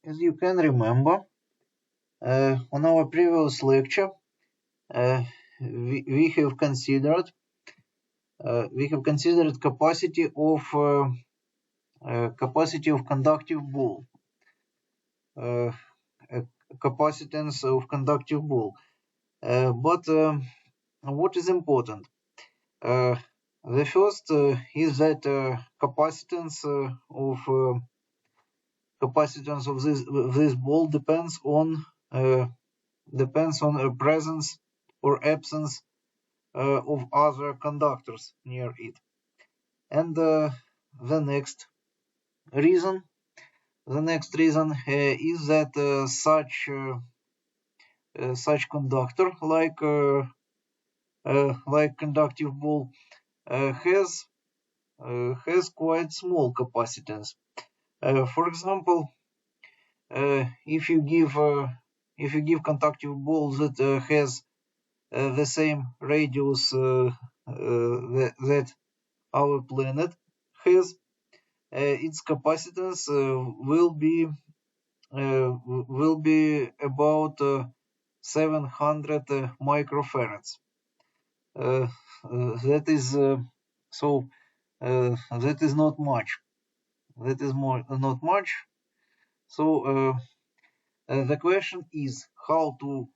as you can remember, on our previous lecture, we have considered capacity of conductive ball, capacitance of conductive ball. But what is important? The first is that capacitance of this ball depends on presence or absence of other conductors near it. And the next reason is that such conductor like conductive ball has quite small capacitance. For example, if you give conductive ball that has the same radius that our planet has, its capacitance will be about 700 microfarads. That is that is not much. That is not much. So the question is how to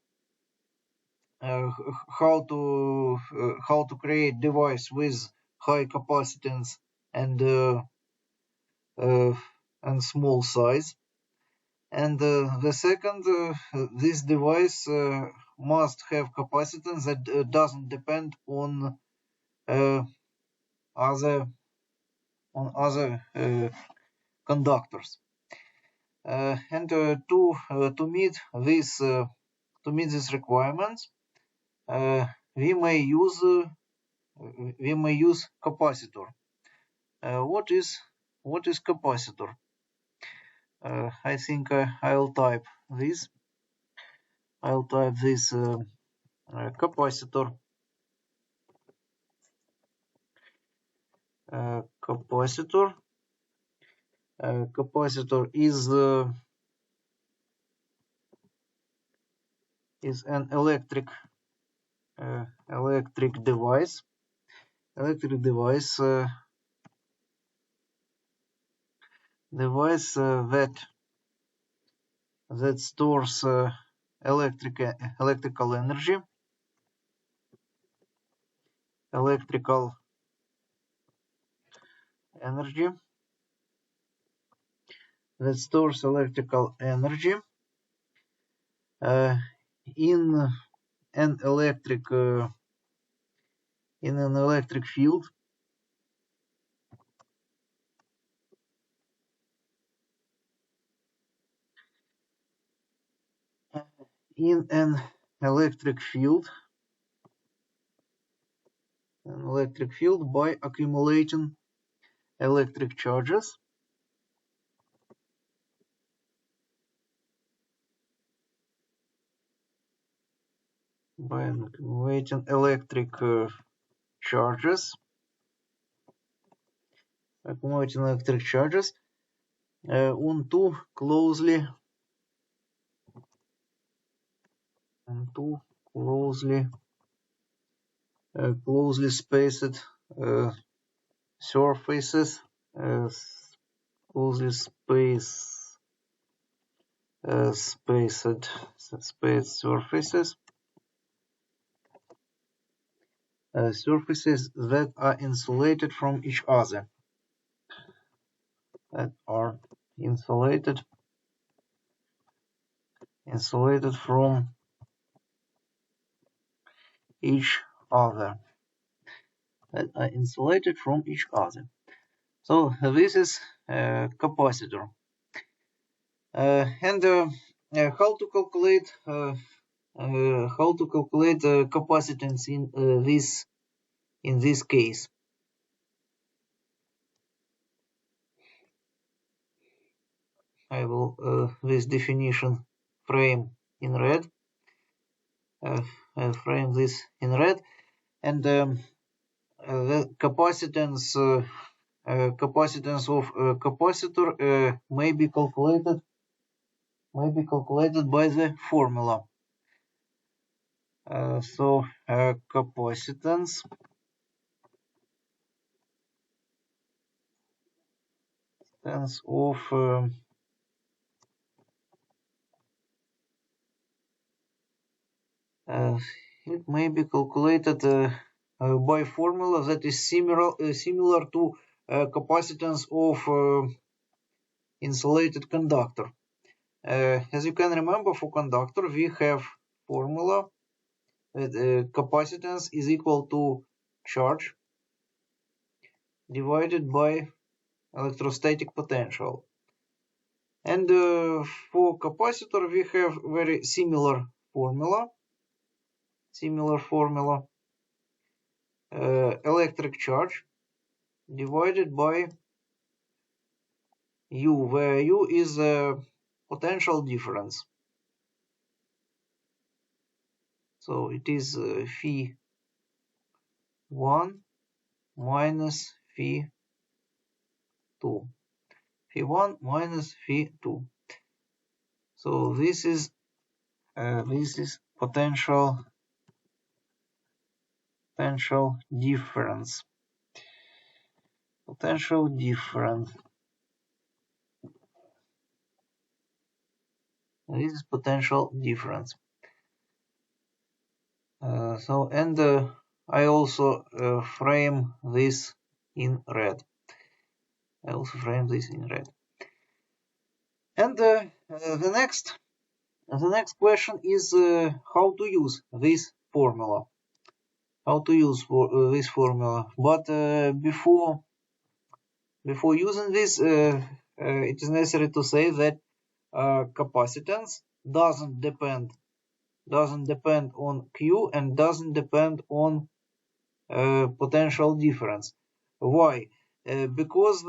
create device with high capacitance and small size. And the second, this device must have capacitance that doesn't depend on other conductors. And to meet these requirements, we may use capacitor. What is capacitor? I think I'll type this. I'll type this capacitor. Capacitor. Capacitor is an electric device. That stores electrical energy. That stores electrical energy in an electric field. In an electric field by accumulating electric charges on two closely spaced surfaces, surfaces that are insulated from each other. Insulated from each other. So this is capacitor. And how to calculate capacitance in this case? I will this definition frame in red. I'll frame this in red, and the capacitance of capacitor may be calculated may be calculated by the formula. So capacitance of it may be calculated by formula that is similar to capacitance of insulated conductor. As you can remember, for conductor we have formula that capacitance is equal to charge divided by electrostatic potential. And for capacitor we have very similar formula. Electric charge divided by U, where U is potential difference. So it is phi 1 minus phi 2. Phi 1 minus phi 2. So this is potential difference. Potential difference. This is potential difference. And I also frame this in red. And the next question is how to use this formula. But before using this, it is necessary to say that capacitance doesn't depend on Q and doesn't depend on potential difference. Why? Because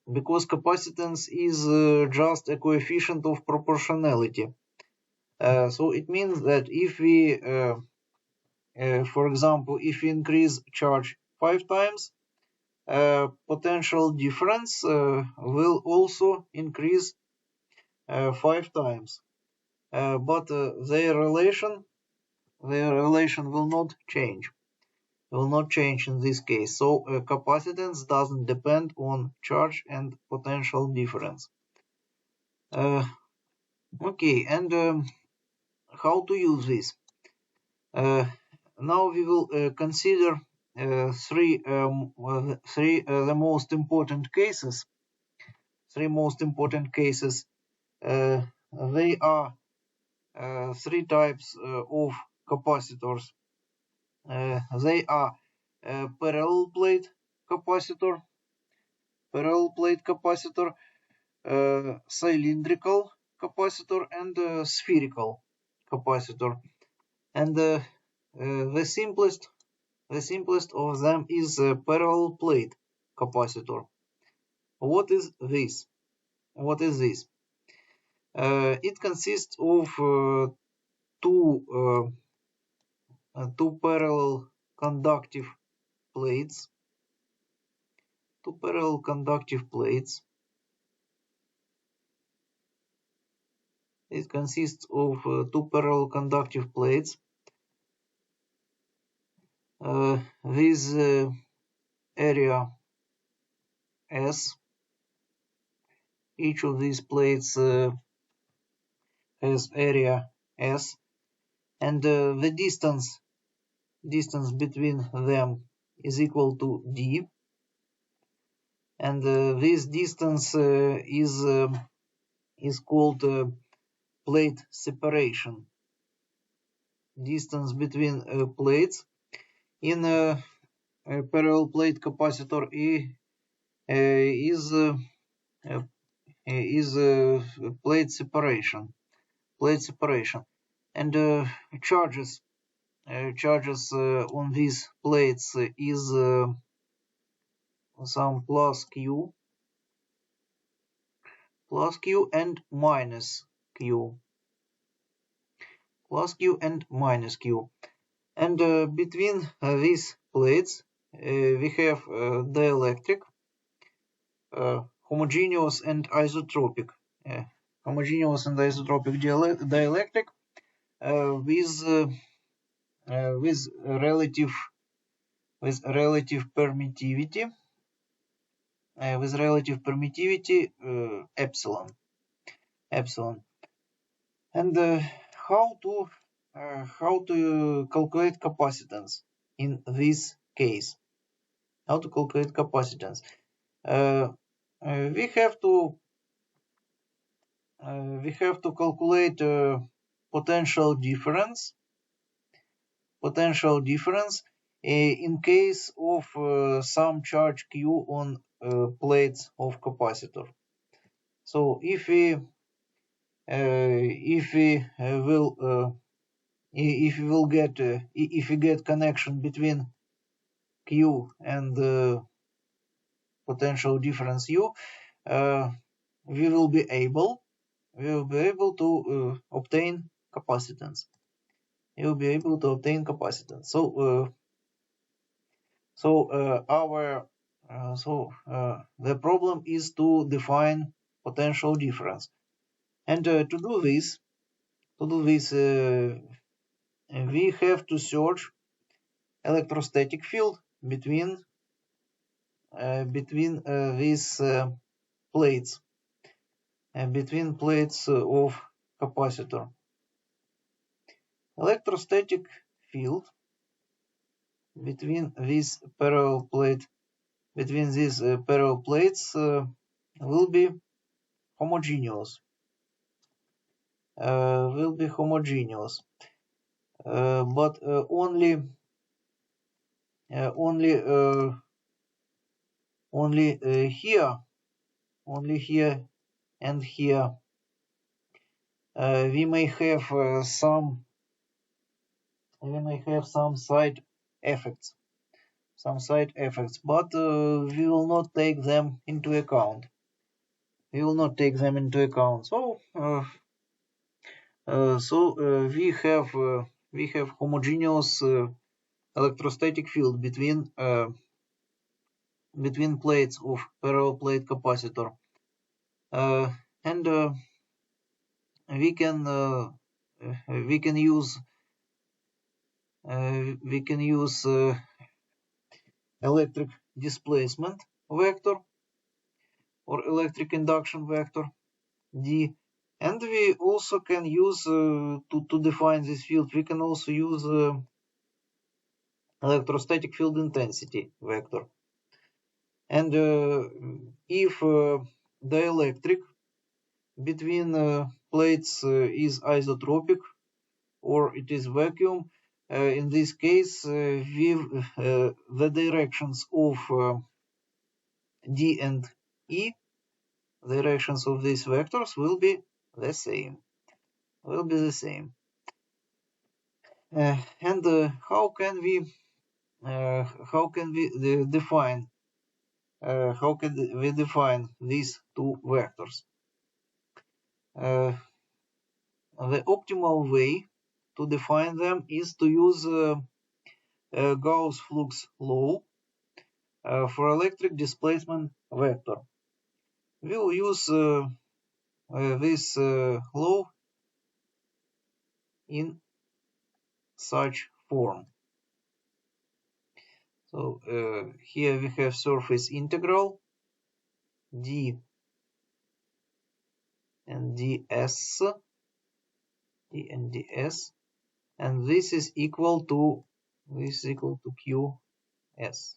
capacitance is just a coefficient of proportionality. So it means that if we, for example, if we increase charge 5 times, potential difference will also increase 5 times. But their relation will not change. In this case. So capacitance doesn't depend on charge and potential difference. Okay, and how to use this? Now we will consider three the most important cases. They are three types of capacitors. They are parallel plate capacitor, cylindrical capacitor, and spherical capacitor. And the simplest of them is parallel plate capacitor. What is this? It consists of two parallel conductive plates. It consists of two parallel conductive plates with area S. Each of these plates has area S, and the distance between them is equal to d, and this distance is called plate separation. Distance between plates in a parallel plate capacitor is plate separation. And charges on these plates is some plus q and minus q. And between these plates we have dielectric, homogeneous and isotropic homogeneous and isotropic dielectric with relative permittivity epsilon. And how to calculate capacitance in this case? How to calculate capacitance? We have to calculate potential difference in case of some charge Q on plates of capacitor. So if we get connection between Q and potential difference U, we will be able to obtain capacitance. The problem is to define potential difference, and to do this, we have to search electrostatic field between these plates, between plates of capacitor. Electrostatic field between these parallel plates will be homogeneous. But only here and here we may have some side effects, but we will not take them into account. So we have homogeneous electrostatic field between plates of parallel plate capacitor, and we can use electric displacement vector or electric induction vector D, and we also can use to define this field. We can also use electrostatic field intensity vector. And if dielectric between plates is isotropic or it is vacuum, in this case the directions of D and E, directions of these vectors will be the same. And how can we define these two vectors? The optimal way to define them is to use Gauss flux law for electric displacement vector. We'll use this law in such form. So here we have surface integral d and ds, and this is equal to qs.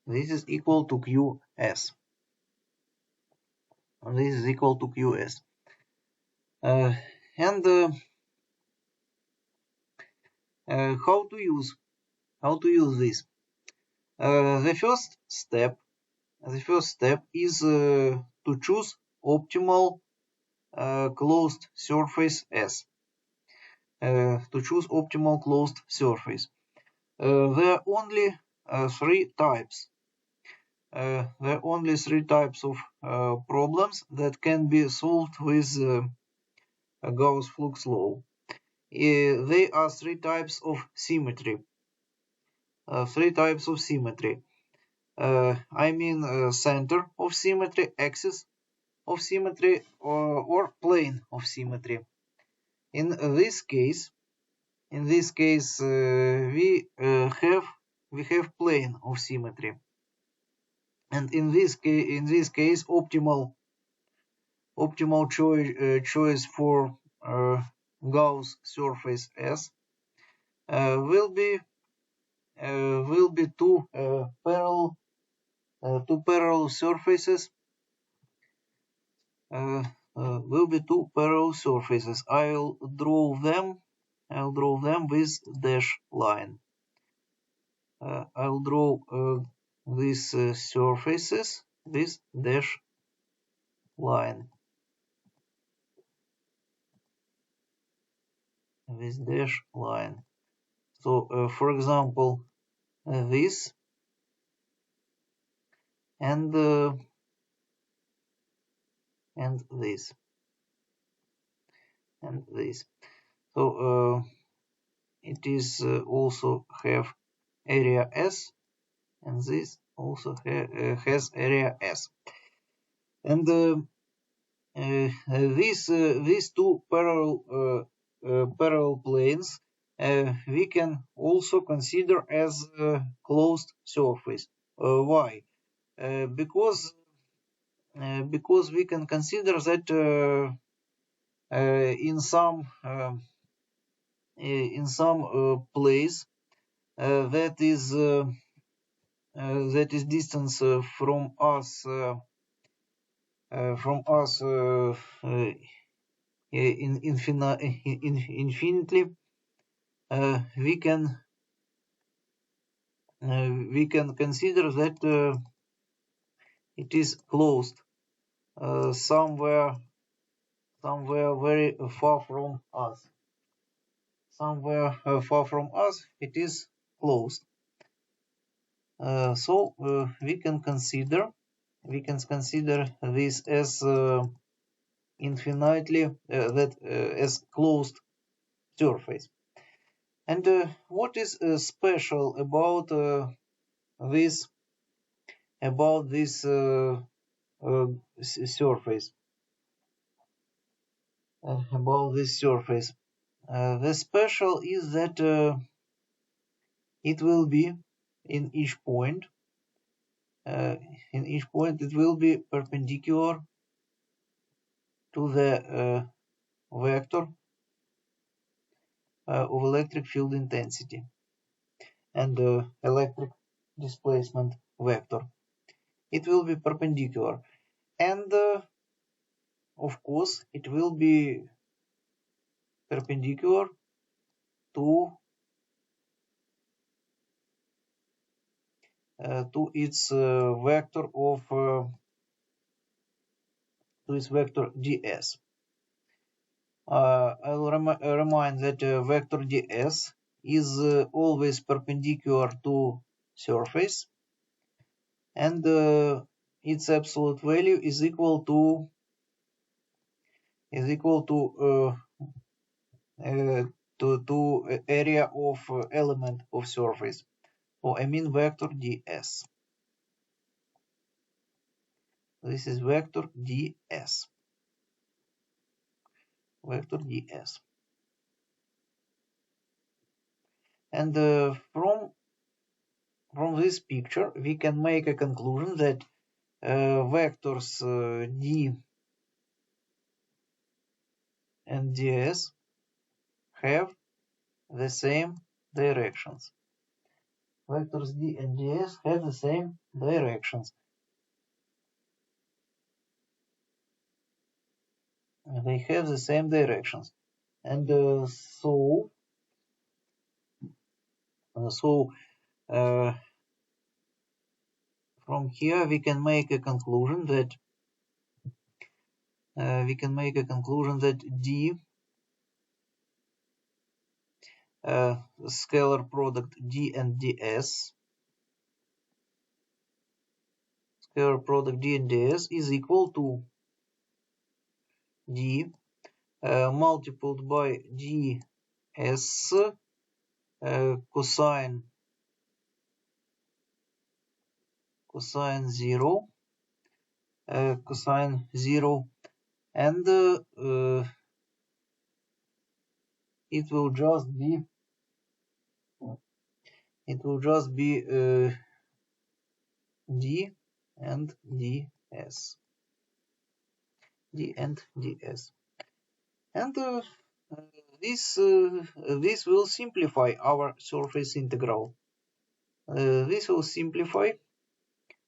This is equal to qs. And how to use this? The first step is to choose optimal closed surface S. There are only three types. Of problems that can be solved with Gauss flux law. They are three types of symmetry. I mean center of symmetry, axis of symmetry or plane of symmetry. In this case, we have plane of symmetry, and in this case, optimal choice for Gauss surface S will be two parallel surfaces. Will be two parallel surfaces. I'll draw them with dash line. I'll draw these surfaces with dash line. So, for example, this and this and this. So it is also have area S, and this also has area S. And these two parallel planes we can also consider as closed surface. Why? Because we can consider that in some place that is distance from us infinitely, we can consider that it is closed somewhere very far from us. It is closed. So we can consider this as infinitely as closed surface. And what is special about this surface? The special is that it will be in each point. It will be perpendicular to the vector of electric field intensity and electric displacement vector. It will be perpendicular, and of course it will be perpendicular to its vector of ds. I'll remind that vector ds is always perpendicular to surface, and its absolute value is equal to area of element of surface. So I mean vector ds. This is vector ds. And from this picture, we can make a conclusion that vectors d and ds have the same directions. Vectors d and ds have the same directions. They have the same directions, and so from here we can make a conclusion that d scalar product d and ds is equal to d multiplied by ds cosine 0 cosine 0, and it will just be d and ds, and this will simplify our surface integral. This will simplify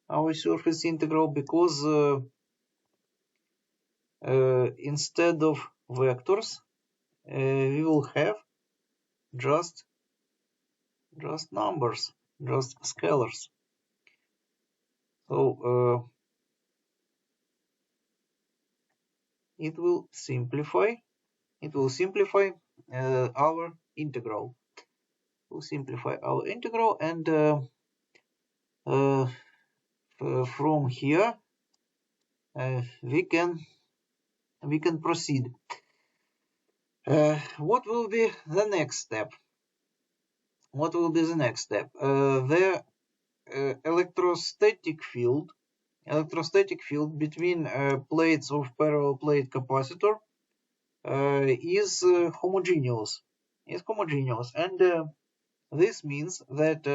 our surface integral because instead of vectors we will have just numbers, just scalars. So it will simplify our integral. And from here we can proceed. What will be the next step? The electrostatic field between plates of parallel plate capacitor is homogeneous, and this means that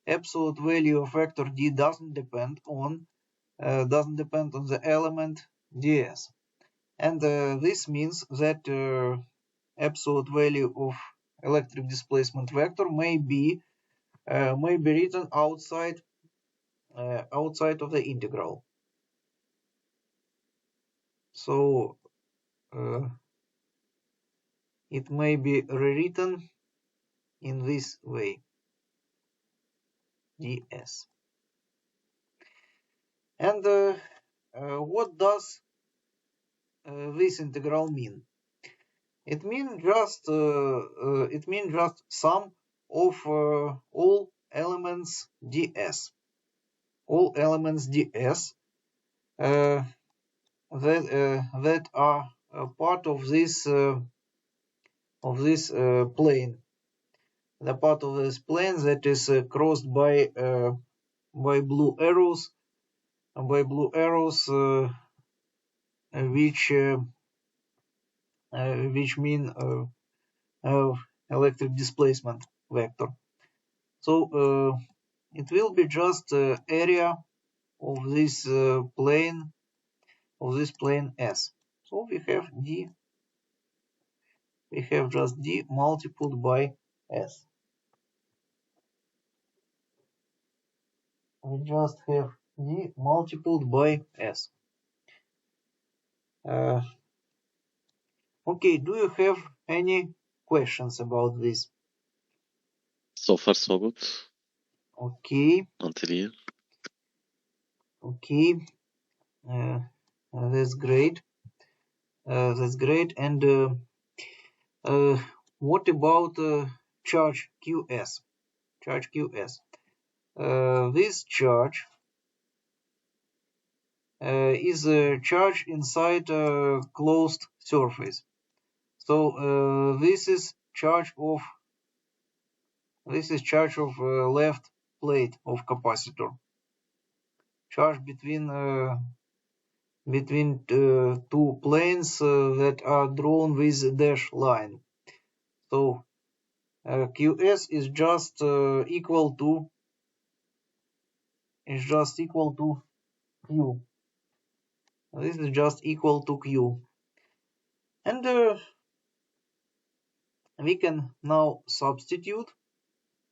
absolute value of vector d doesn't depend on the element ds, and this means that absolute value of electric displacement vector may be written outside of the integral. So it may be rewritten in this way, ds. And what does this integral mean? It means just sum of all elements ds. All elements ds that are part of this plane. The part of this plane that is crossed by blue arrows, which mean electric displacement vector. So it will be just area of this plane S. So we have just d multiplied by S. We just have d multiplied by S. Okay, do you have any questions about this? So far, so good. Okay. Until here. Okay. That's great. And what about charge QS? This charge is a charge inside a closed surface. So this is charge of left plate of capacitor. Charge between two planes that are drawn with dash line. So QS is just equal to Q. This is just equal to Q, and we can now substitute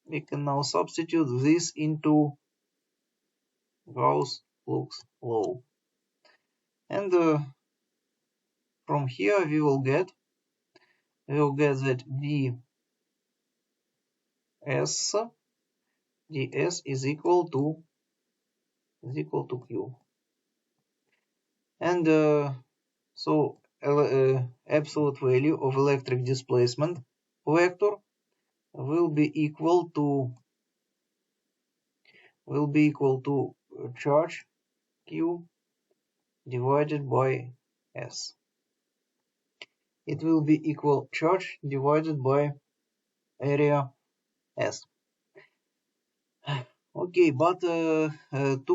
this into Gauss flux law, and from here we will get that ds is equal to Q, and so absolute value of electric displacement vector will be equal to charge Q divided by S. It will be equal charge divided by area S. Okay, but to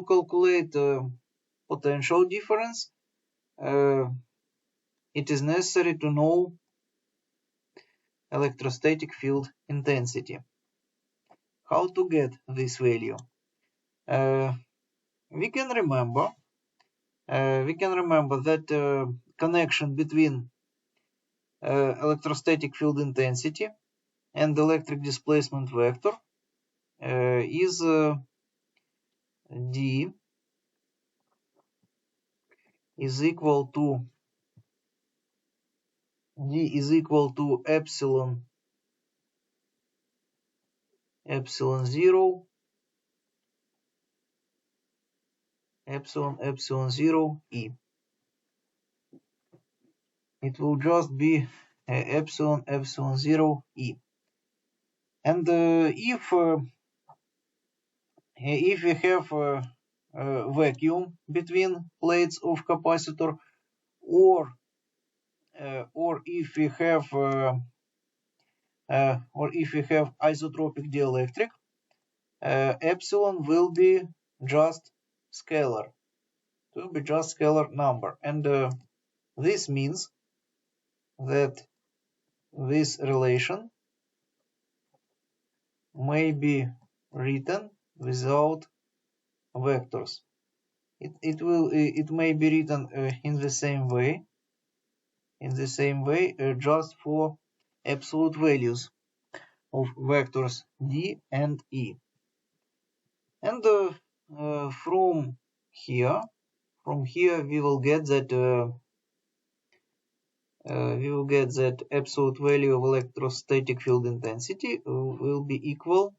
calculate potential difference, it is necessary to know electrostatic field intensity. How to get this value? We can remember that connection between electrostatic field intensity and electric displacement vector is D is equal to epsilon 0 E. It will just be epsilon 0 E. And if we have a vacuum between plates of capacitor, or if we have isotropic dielectric, epsilon will be just scalar. It will be just scalar number, and this means that this relation may be written without vectors. It may be written in the same way, just for absolute values of vectors D and E. And from here we will get that absolute value of electrostatic field intensity will be equal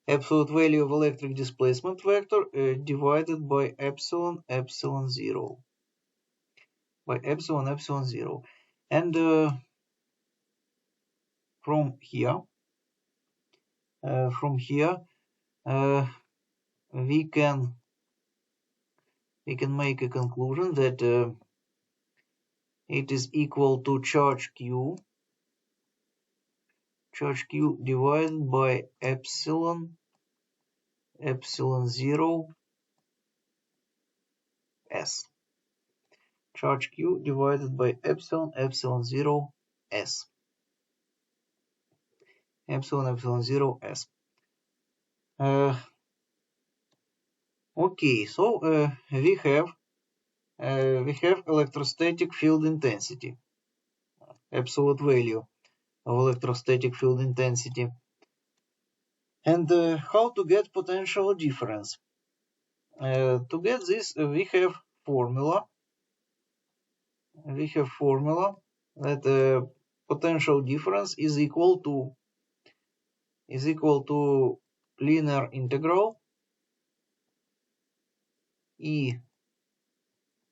absolute value of electric displacement vector divided by epsilon 0. And from here we can make a conclusion that it is equal to charge Q divided by epsilon 0 S. Charge Q divided by epsilon 0 S. Epsilon 0 S. Okay, so we have electrostatic field intensity, absolute value of electrostatic field intensity. And how to get potential difference? To get this, we have formula. That potential difference is equal to linear integral E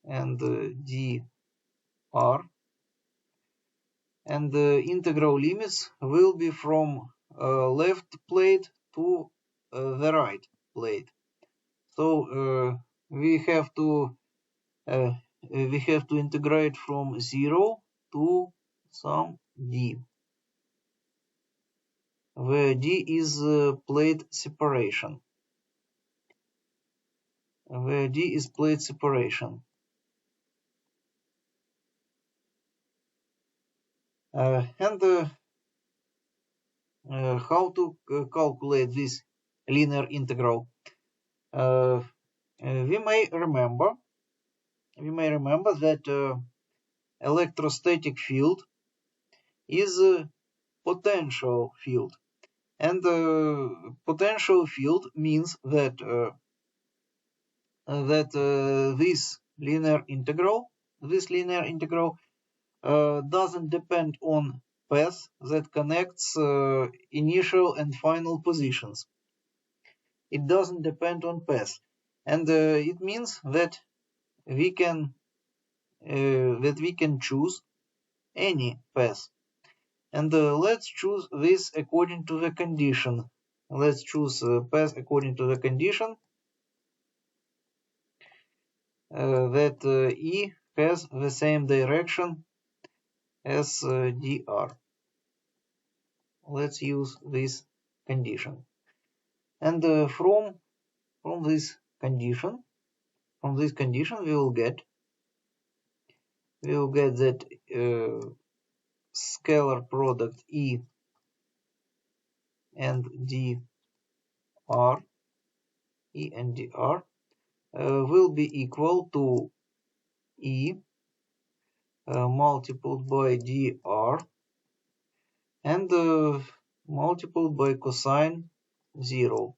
and dr, and the integral limits will be from left plate to the right plate. So we have to integrate from 0 to some d, where d is plate separation. And how to calculate this linear integral? We may remember that electrostatic field is a potential field, and potential field means that this linear integral doesn't depend on path that connects initial and final positions. It doesn't depend on path, and it means that we can choose any path. And let's choose this according to the condition. Let's choose path according to the condition that E has the same direction as dr. Let's use this condition. And from this condition, we will get that scalar product E and dr will be equal to E multiplied by dr and multiplied by cosine 0.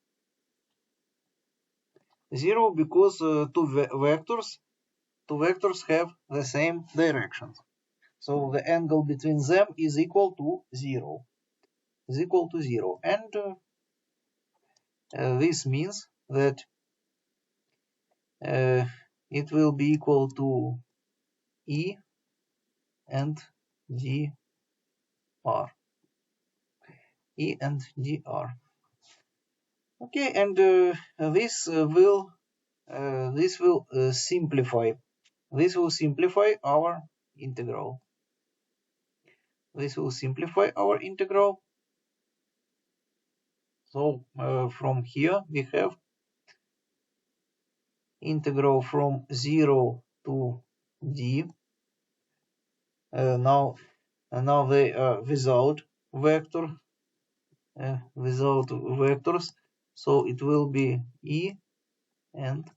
0 because two vectors have the same directions. So the angle between them is equal to 0. And this means that it will be equal to E and dr. E and dr. Okay, and this will simplify. This will simplify our integral. So from here we have integral from 0 to d. Now they are without vectors, so it will be E and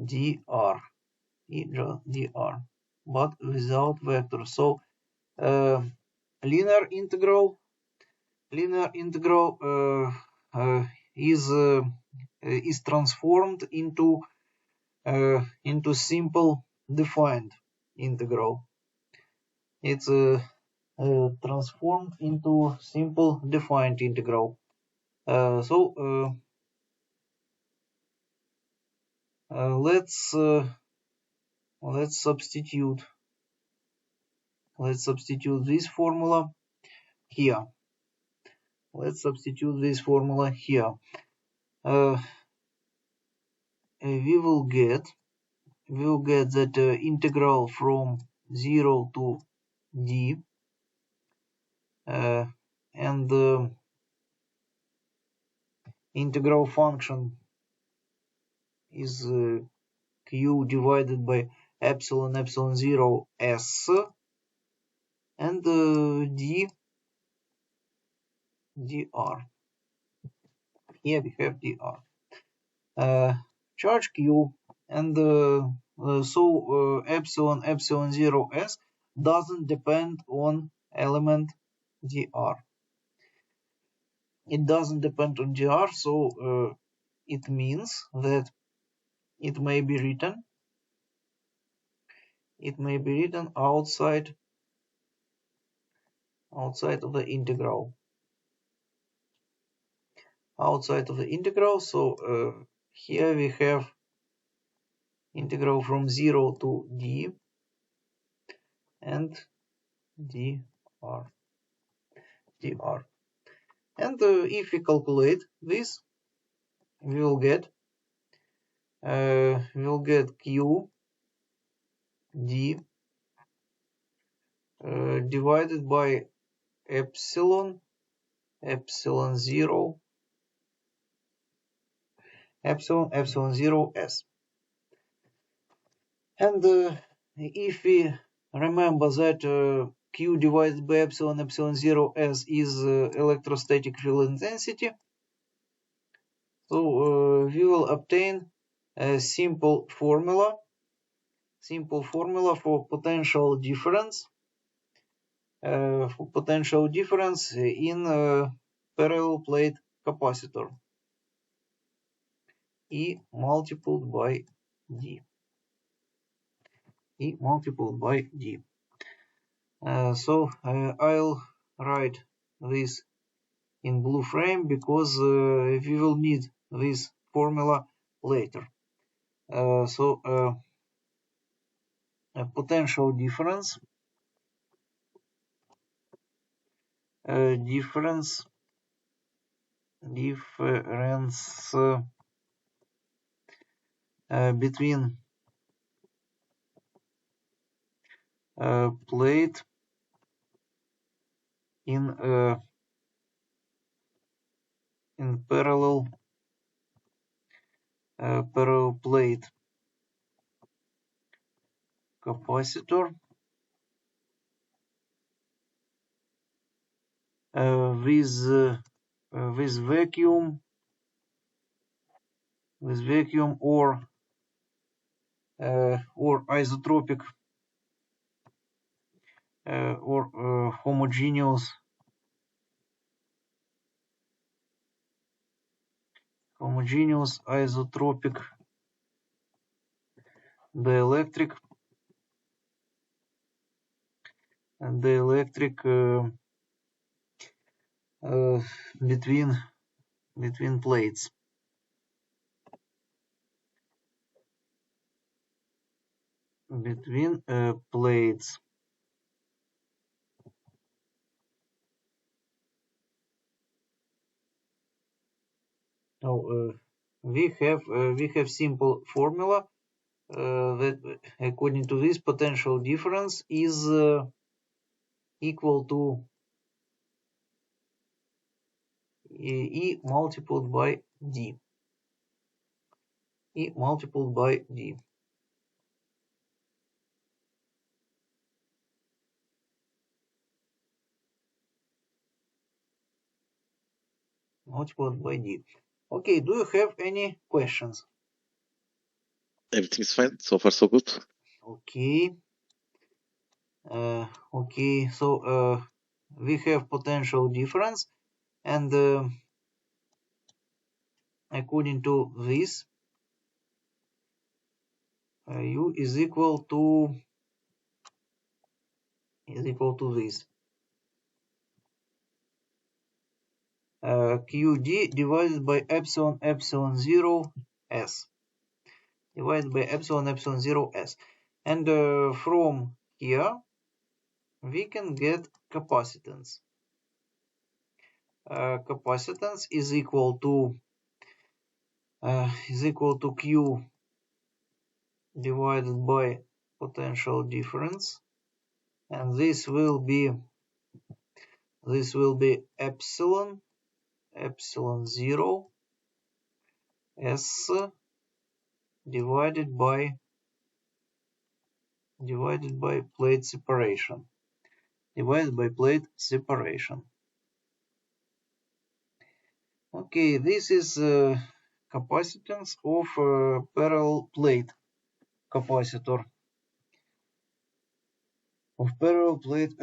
dr, but without vectors. So linear integral is transformed into simple defined integral. It's transformed into simple defined integral. So let's substitute this formula here. We will get that integral from 0 to d and the integral function is q divided by epsilon 0 s and dr. Here we have dr. Charge q, and so epsilon 0 s doesn't depend on element dr. It doesn't depend on dr, so it means that it may be written outside of the integral. So here we have integral from 0 to d and dr. And if we calculate this, we will get q d divided by epsilon 0 s. And if we remember that q divided by epsilon 0 s is electrostatic field intensity, so we will obtain a simple formula for potential difference in parallel plate capacitor, E multiplied by d. So I'll write this in blue frame because we will need this formula later. So a potential difference between plate in parallel plate capacitor with vacuum or isotropic or homogeneous isotropic dielectric between plates. Now we have simple formula that according to this potential difference is equal to E multiplied by D. E multiplied by D. Multiplied by D. Okay, do you have any questions? Everything's fine. So far, so good. Okay. Okay, so we have potential difference, and according to this, U is equal to this. QD divided by epsilon 0 S. Divided by epsilon 0 S. And from here, we can get capacitance. Capacitance is equal to Q divided by potential difference, and this will be epsilon 0 S divided by plate separation. Okay, this is capacitance of parallel plate capacitor. Parallel plate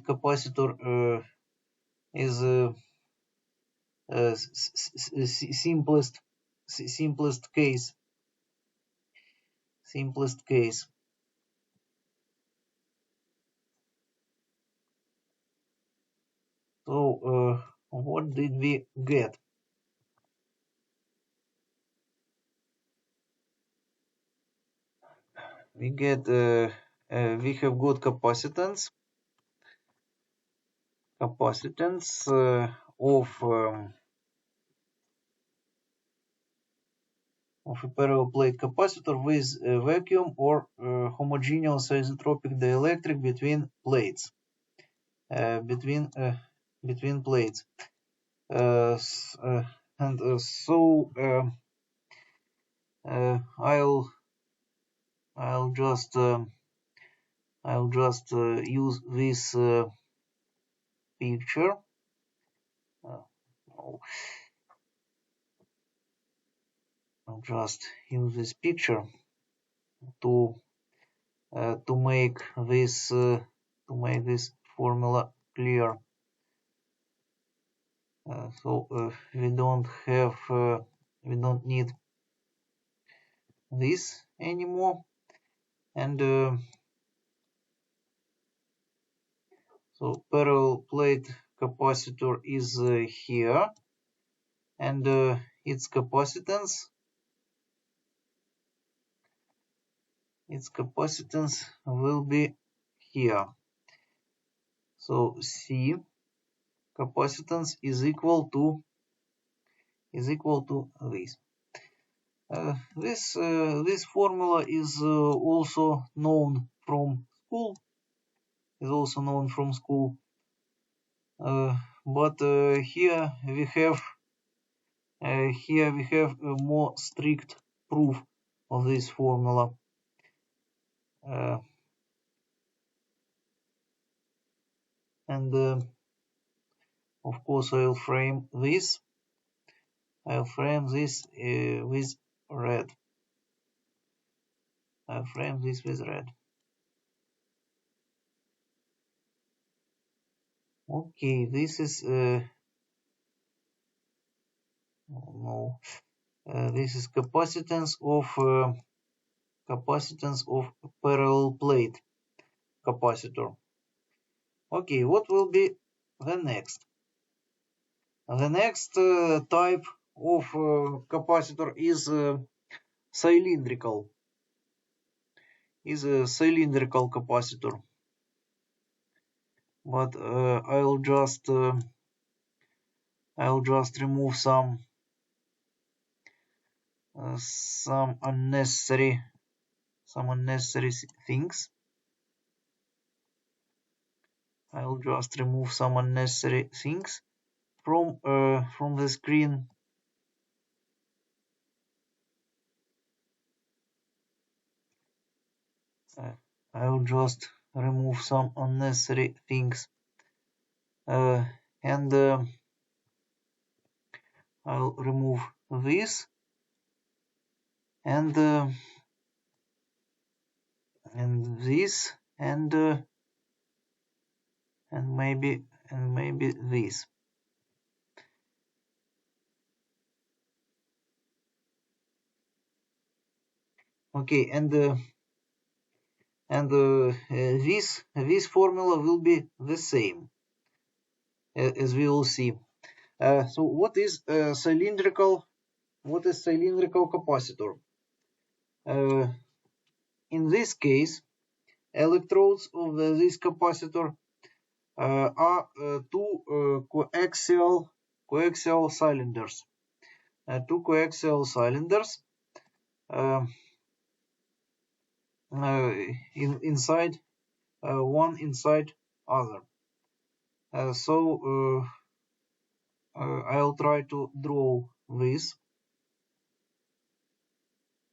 capacitor is simplest case. So what did we get? We have got capacitance of a parallel plate capacitor with vacuum or homogeneous isotropic dielectric between plates. So I'll just use this picture. I'll just use this picture to make this formula clear. So we don't need this anymore, and so parallel plate capacitor is here, and its capacitance will be here. So C capacitance is equal to this. This formula is also known from school. but here we have a more strict proof of this formula. And of course I'll frame this. I'll frame this with red. I'll frame this with red. Okay, this is no. This is capacitance of parallel plate capacitor. Okay, what will be the next? The next type of capacitor is cylindrical. Is a cylindrical capacitor. But I'll just remove some unnecessary things. I'll just remove some unnecessary things from the screen. I'll just remove some unnecessary things, and I'll remove this and this and maybe this. Okay, and this formula will be the same as we will see. So what is cylindrical? What is cylindrical capacitor? In this case, electrodes of this capacitor are two coaxial cylinders. Two coaxial cylinders inside one inside other. So I'll try to draw this.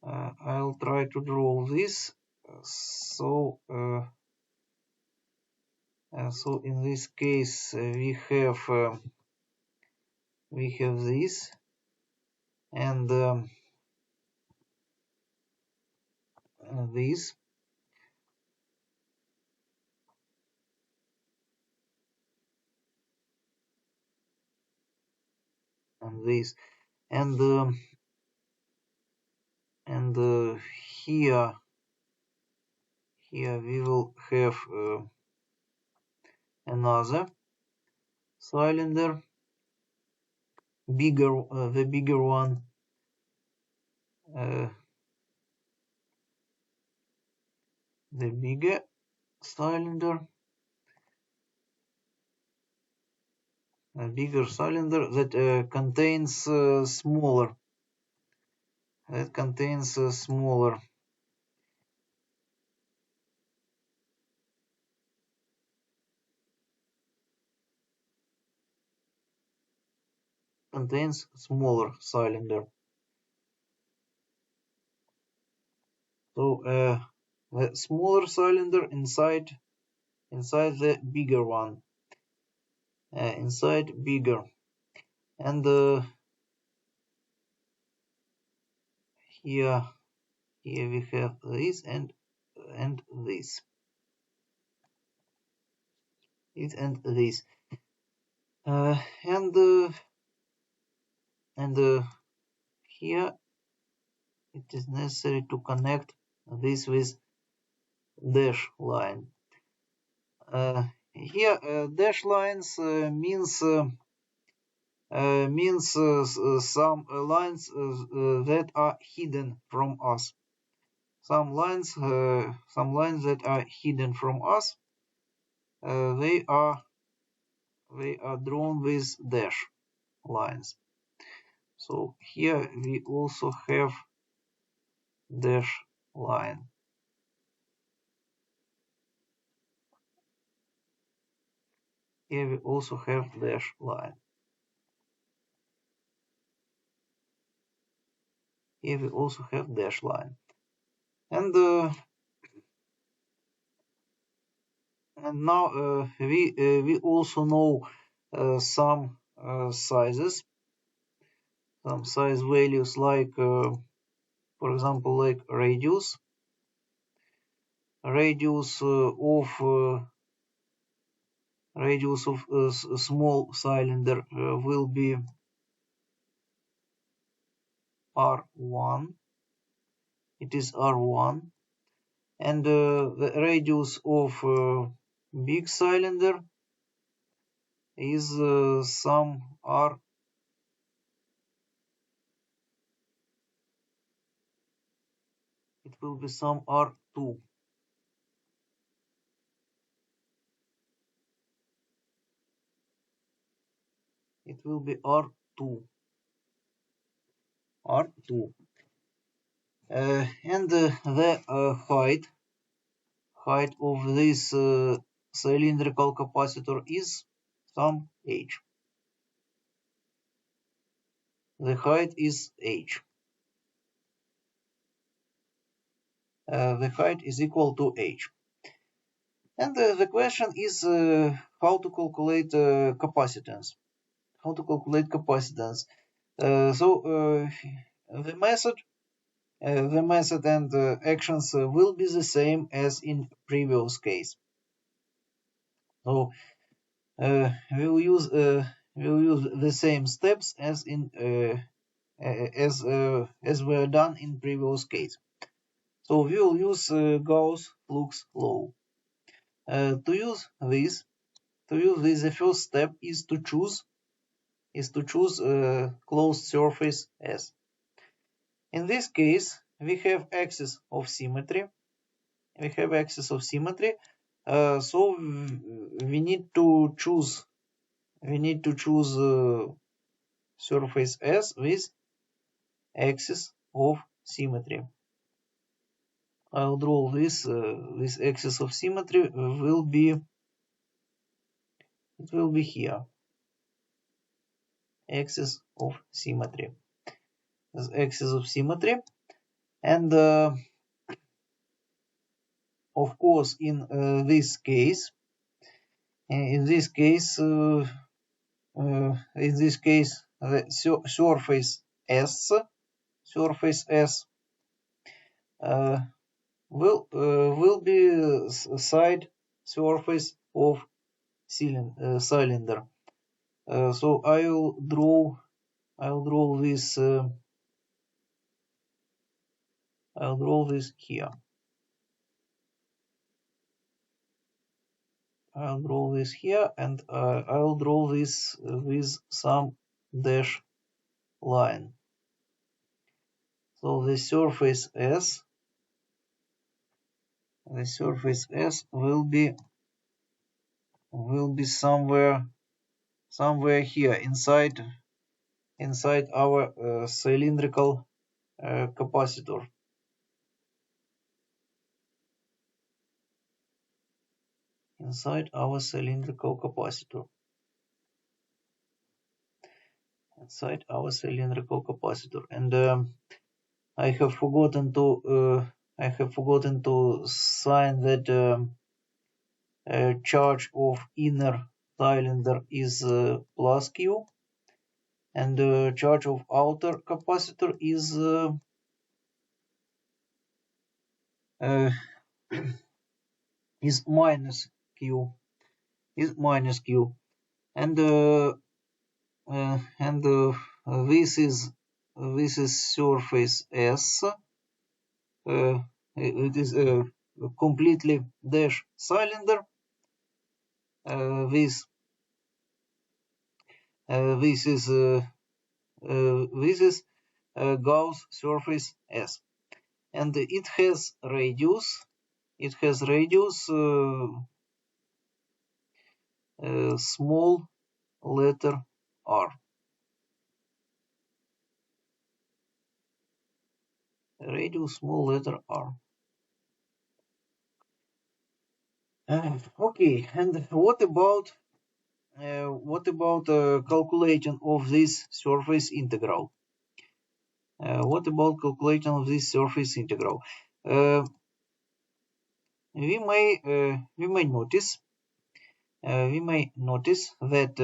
I'll try to draw this. So in this case we have this, and this, and this, and here we will have another cylinder, bigger, the bigger one, the bigger cylinder, a bigger cylinder that contains smaller. That contains smaller. Contains smaller cylinder. So the smaller cylinder inside the bigger one. Inside bigger, and here we have this and this. It and this. And here it is necessary to connect this with dash line. Here dash lines means some lines that are hidden from us. Some lines that are hidden from us. They are drawn with dash lines. So here we also have dash line. Here we also have dash line. Here we also have dash line. And now we also know some sizes, some size values like, for example, like radius of a small cylinder will be R1. It is R1, and the radius of big cylinder is some R. It will be some R2. It will be R2. R2. And the height of this cylindrical capacitor is some h. The height is h. The height is equal to h. And the question is how to calculate capacitance. How to calculate capacitance. So the method and actions will be the same as in previous case. So we'll use the same steps as in as were done in previous case. So we will use Gauss flux law. To use this, the first step is to choose closed surface S. In this case, we have axis of symmetry. So we need to choose surface S with axis of symmetry. I'll draw this axis of symmetry will be here. Axis of symmetry. This axis of symmetry, and of course in this case the surface S will be side surface of cylinder. So I'll draw this here. I'll draw this here, and I'll draw this with some dash line. So the surface S will be somewhere here inside our cylindrical capacitor. Inside our cylindrical capacitor. And I have forgotten to sign that charge of inner cylinder is plus Q, and charge of outer capacitor is minus Q. And this is surface S. It is a completely dash cylinder. This is Gauss surface S, and it has radius. Small letter r. Radius small letter r. Okay, and what about what about calculating of this surface integral? What about calculating of this surface integral? We may notice that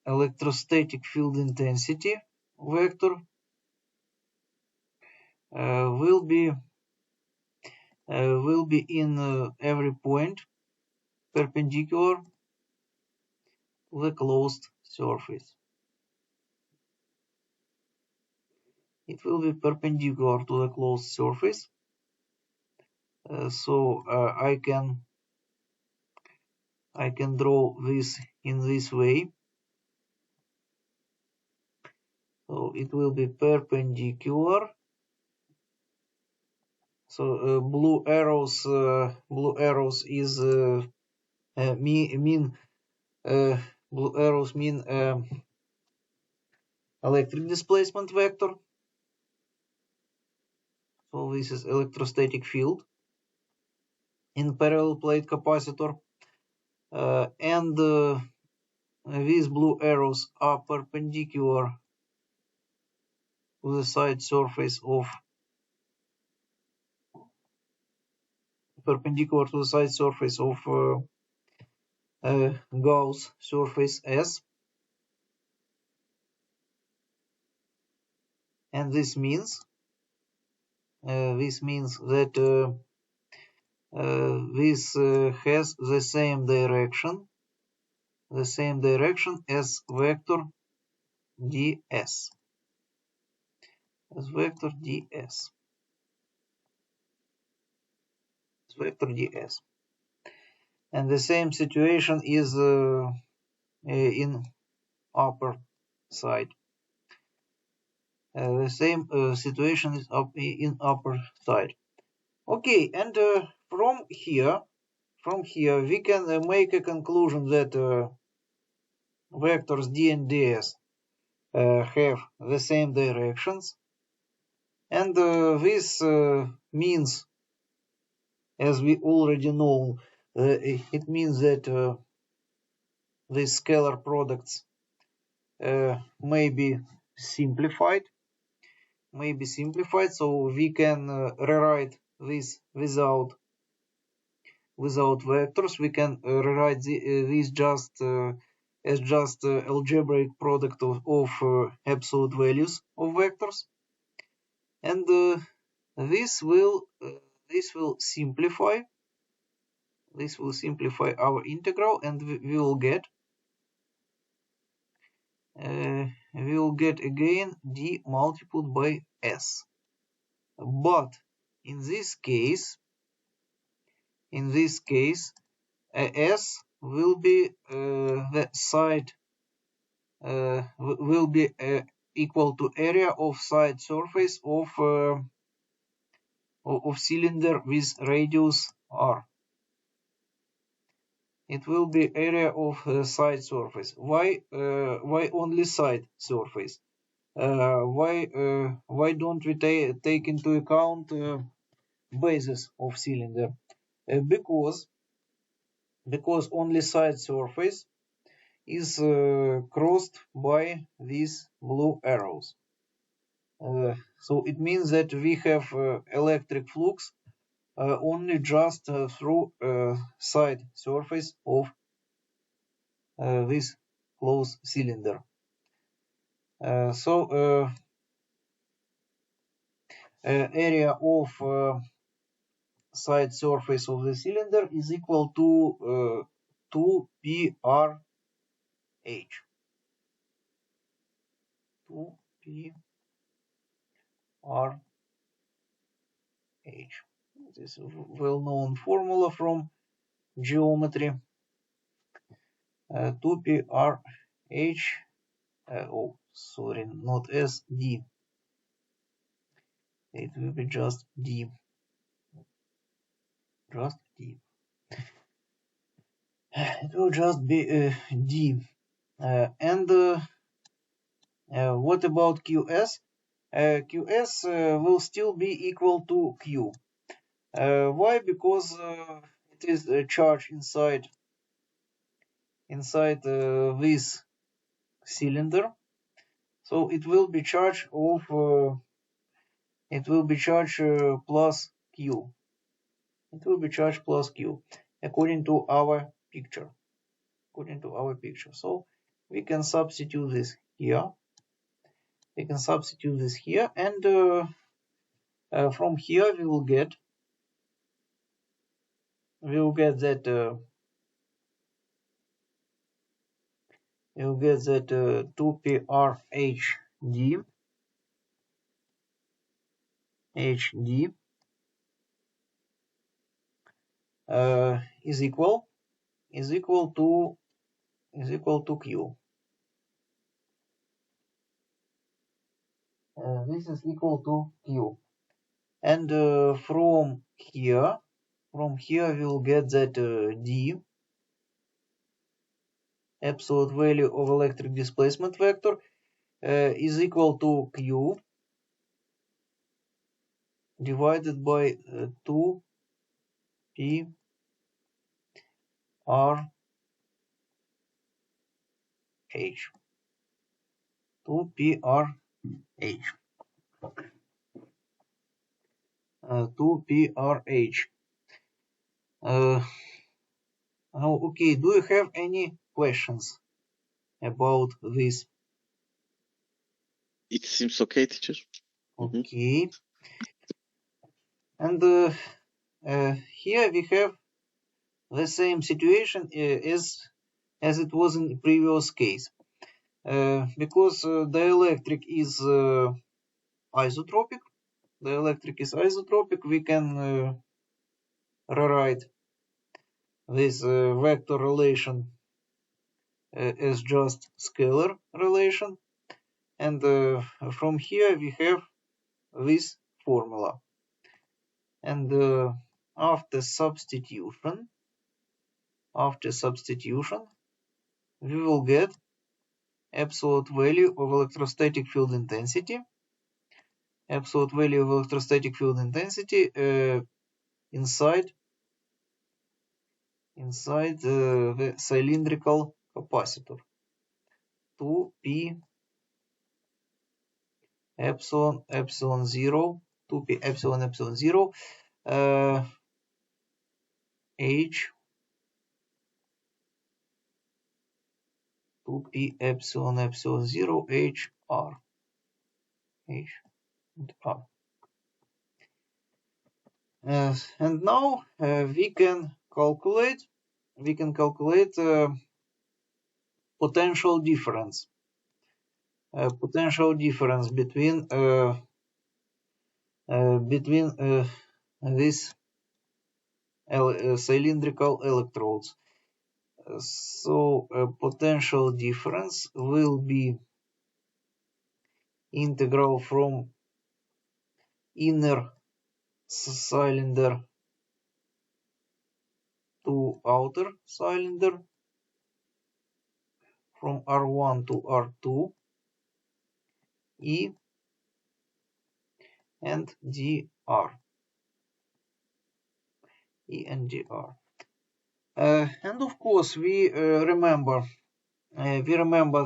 electrostatic field intensity vector will be in every point perpendicular to the closed surface. It will be perpendicular to the closed surface. So I can draw this in this way. So it will be perpendicular. So blue arrows is mean blue arrows mean electric displacement vector. So this is electrostatic field in parallel plate capacitor, and these blue arrows are perpendicular to the side surface of Gauss surface S, and this means that this has the same direction as vector ds. And the same situation is in upper side. The same situation is in upper side. Okay, and from here we can make a conclusion that vectors d and ds have the same directions, and this means, as we already know, it means that these scalar products may be simplified. So we can rewrite this without vectors. We can rewrite this just as algebraic product of absolute values of vectors, and this will simplify our integral, and we will get again d multiplied by s. But in this case s will be the side will be equal to area of side surface of cylinder with radius r. It will be area of side surface. Why only side surface? Why don't we take into account bases of cylinder? Because only side surface is crossed by these blue arrows. So it means that we have electric flux only just through side surface of this closed cylinder. So area of side surface of the cylinder is equal to 2prh. 2prh. This is a well-known formula from geometry. 2prh. Oh, sorry, not s, d. It will be just d. It will just be d. And what about qs? Qs will still be equal to q. Why? Because it is a charge inside this cylinder, so it will be charge of plus Q. It will be charge plus Q according to our picture. So we can substitute this here. And from here we will get that 2PRHD is equal to Q. This is equal to Q. And from here we will get that D, absolute value of electric displacement vector, is equal to Q divided by 2P R H. 2PRH. 2PRH. Okay, do you have any questions about this? It seems okay, teacher. Okay. And here we have the same situation as it was in the previous case. Because the electric is isotropic. We can rewrite this vector relation as just scalar relation, and from here we have this formula. And after substitution, we will get absolute value of electrostatic field intensity. Inside the cylindrical capacitor. 2P epsilon 0, 2P epsilon 0, H, 2P epsilon 0, H, R. H and R. And now we can calculate potential difference between these cylindrical electrodes. So potential difference will be integral from inner cylinder to outer cylinder, from R1 to R2, E and dr. And of course we remember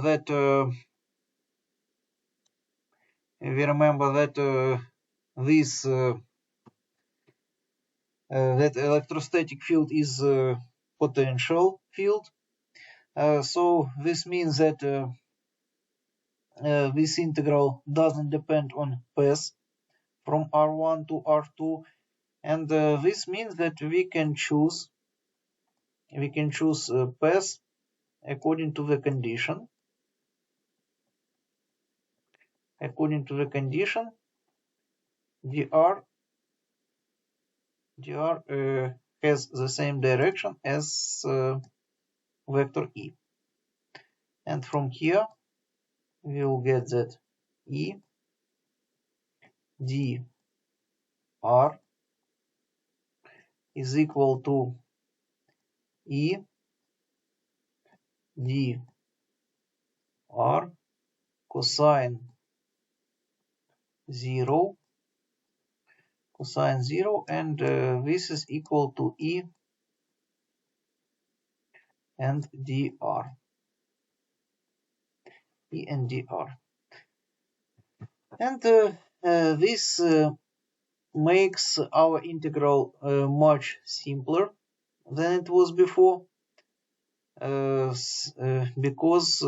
that this that electrostatic field is potential field. So this means that this integral doesn't depend on path from R1 to R2, and this means that we can choose path according to the condition. dr has the same direction as vector E, and from here we will get that E dr is equal to E dr cosine 0 cosine 0, and this is equal to E and dr. E and dr. And this makes our integral much simpler than it was before, because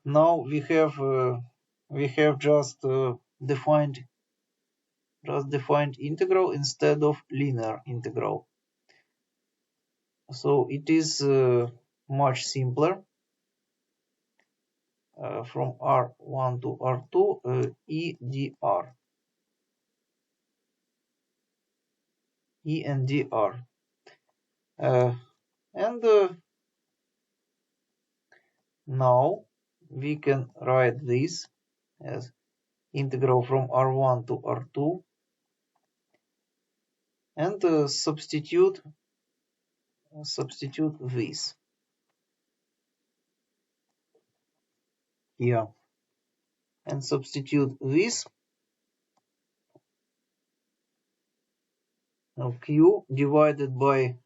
now we have just defined integral instead of linear integral. So it is much simpler. From R1 to R2, E dr. E and dr. And now we can write this as integral from R1 to R2 and substitute this here, and substitute this Q divided by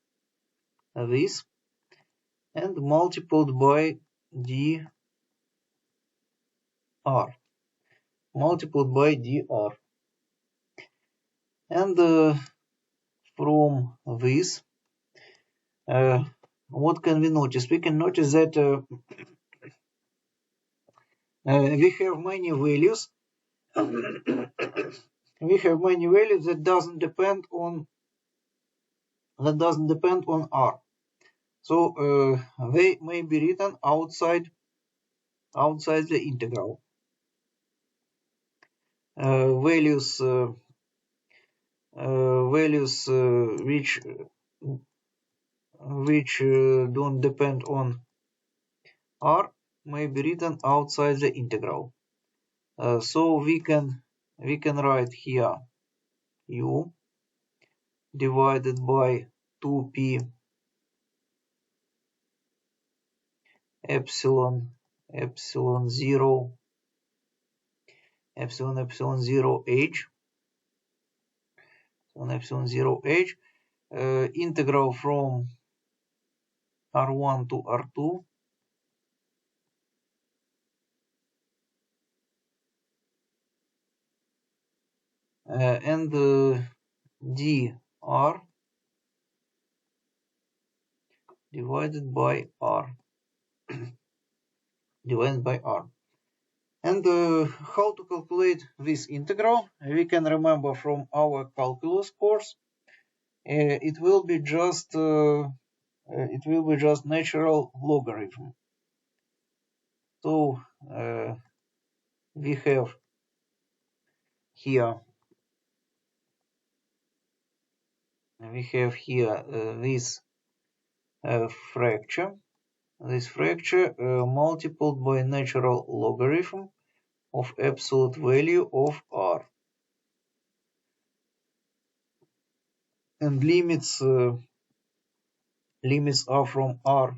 this and multiplied by dr. And from this, what can we notice? We can notice that we have many values. We have many values that doesn't depend on R. So they may be written outside the integral. Values which don't depend on R may be written outside the integral. So we can write here U divided by 2p epsilon 0 h integral from R1 to R2 and dr divided by R. And how to calculate this integral? We can remember from our calculus course. It will be just natural logarithm. So we have here this fracture. This fracture multiplied by natural logarithm of absolute value of R. And limits are from R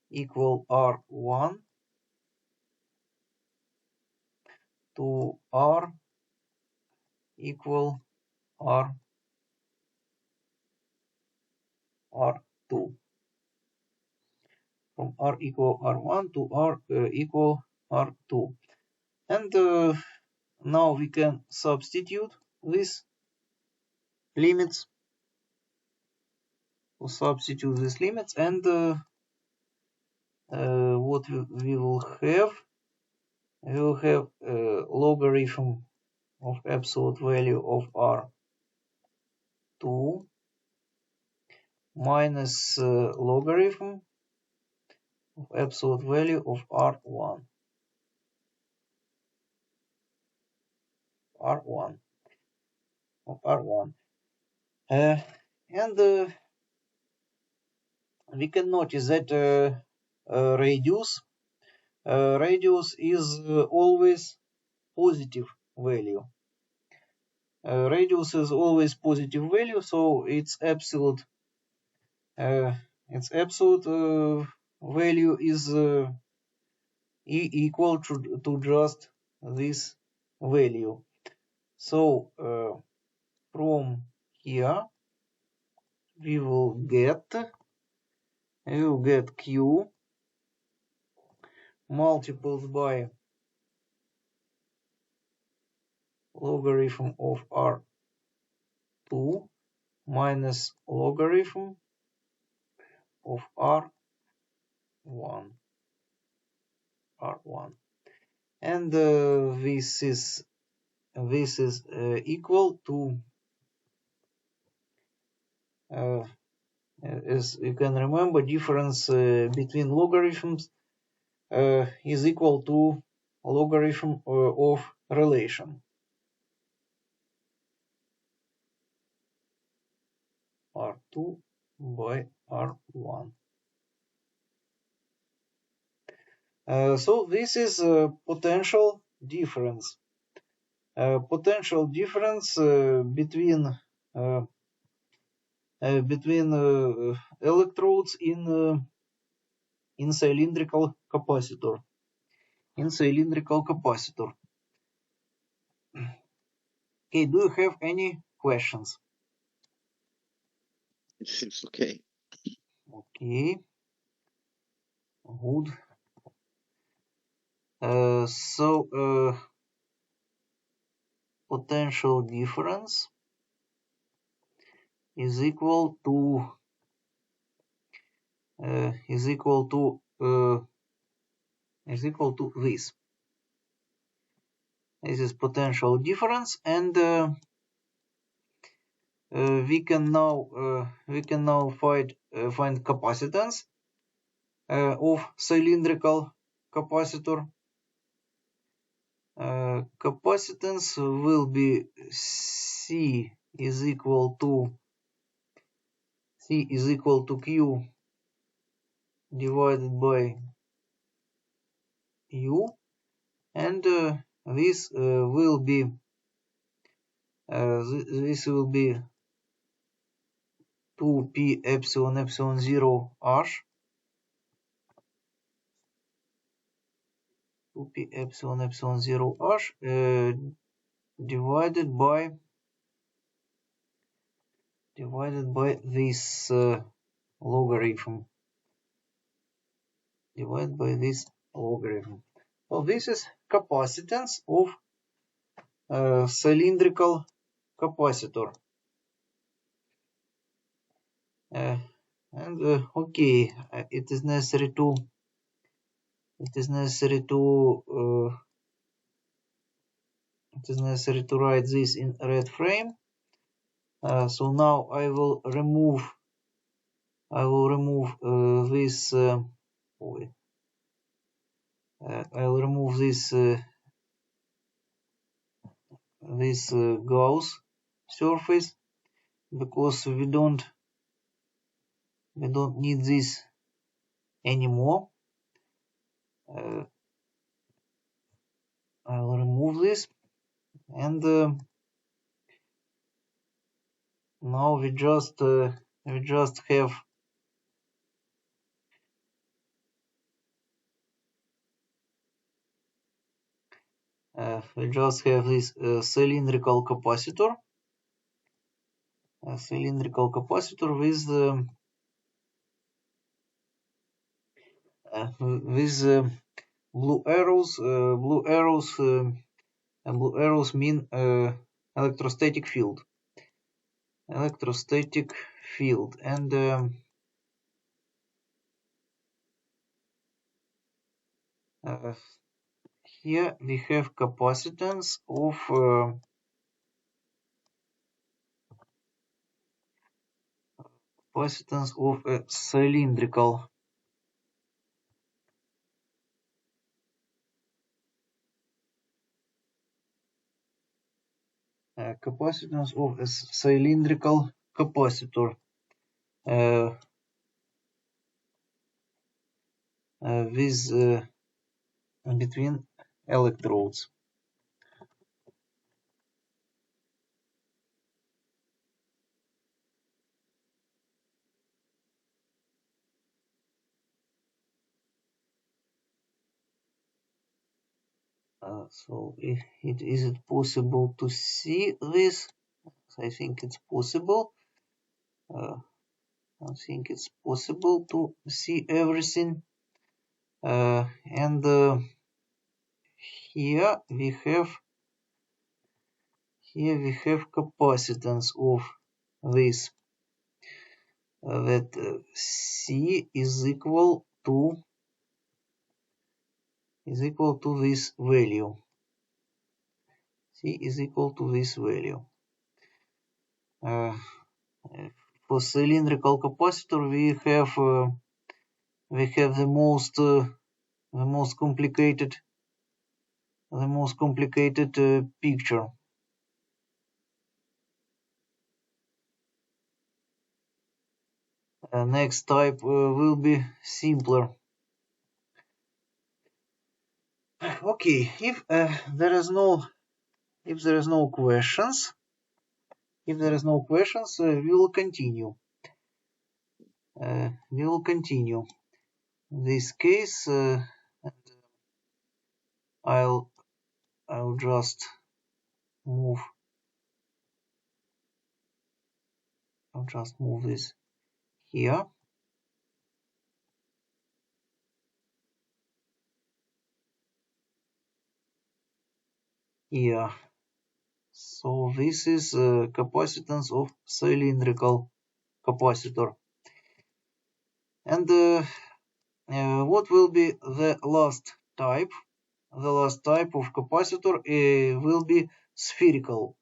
equal R1 to R equal R2. From R equal R1 to R equal R2. And now we can substitute these limits. And what we will have? We will have logarithm of absolute value of R2 minus logarithm of absolute value of R1. And we can notice that radius is always positive value. Radius is always positive value, so its absolute value is equal to just this value. So from here we will get Q multiplied by logarithm of R2 minus logarithm of R1, and this is equal to, as you can remember, difference between logarithms is equal to logarithm of relation R2 by R1. So this is potential difference. Potential difference between electrodes in cylindrical capacitor. Okay, do you have any questions? It seems okay. Okay, good. So potential difference is equal to this. This is potential difference, and we can now find capacitance of cylindrical capacitor. Capacitance will be C is equal to Q divided by U, and this will be 2p epsilon 0 h, 2p epsilon 0 h divided by this logarithm. So this is capacitance of cylindrical capacitor. And okay, it is necessary to write this in red frame. So now I will remove this. I will remove this Gauss surface, because we don't need this anymore. I will remove this, and now we just have this cylindrical capacitor. With blue arrows. Blue arrows mean electrostatic field. And here we have capacitance of a cylindrical capacitor with between electrodes. So is it possible to see this? I think it's possible. I think it's possible to see everything. And here we have capacitance of this. That C is equal to this value. C is equal to this value. For cylindrical capacitor, we have the most complicated picture. Next type will be simpler. Okay, if there is no questions, we will continue. In this case, I'll just move this here. Yeah. So this is capacitance of cylindrical capacitor. And what will be the last type? The last type of capacitor will be spherical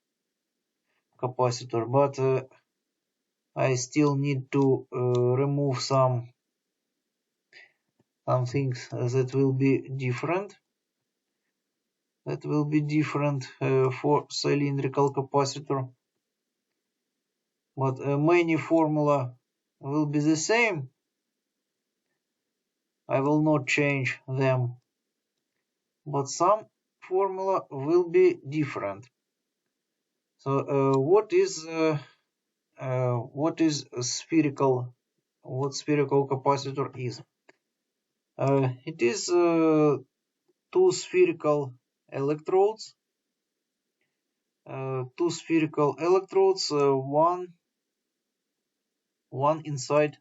capacitor, but I still need to remove some things that will be different. For cylindrical capacitor, but many formula will be the same. I will not change them, but some formula will be different. So what is spherical? What spherical capacitor is? It is two spherical electrodes. One inside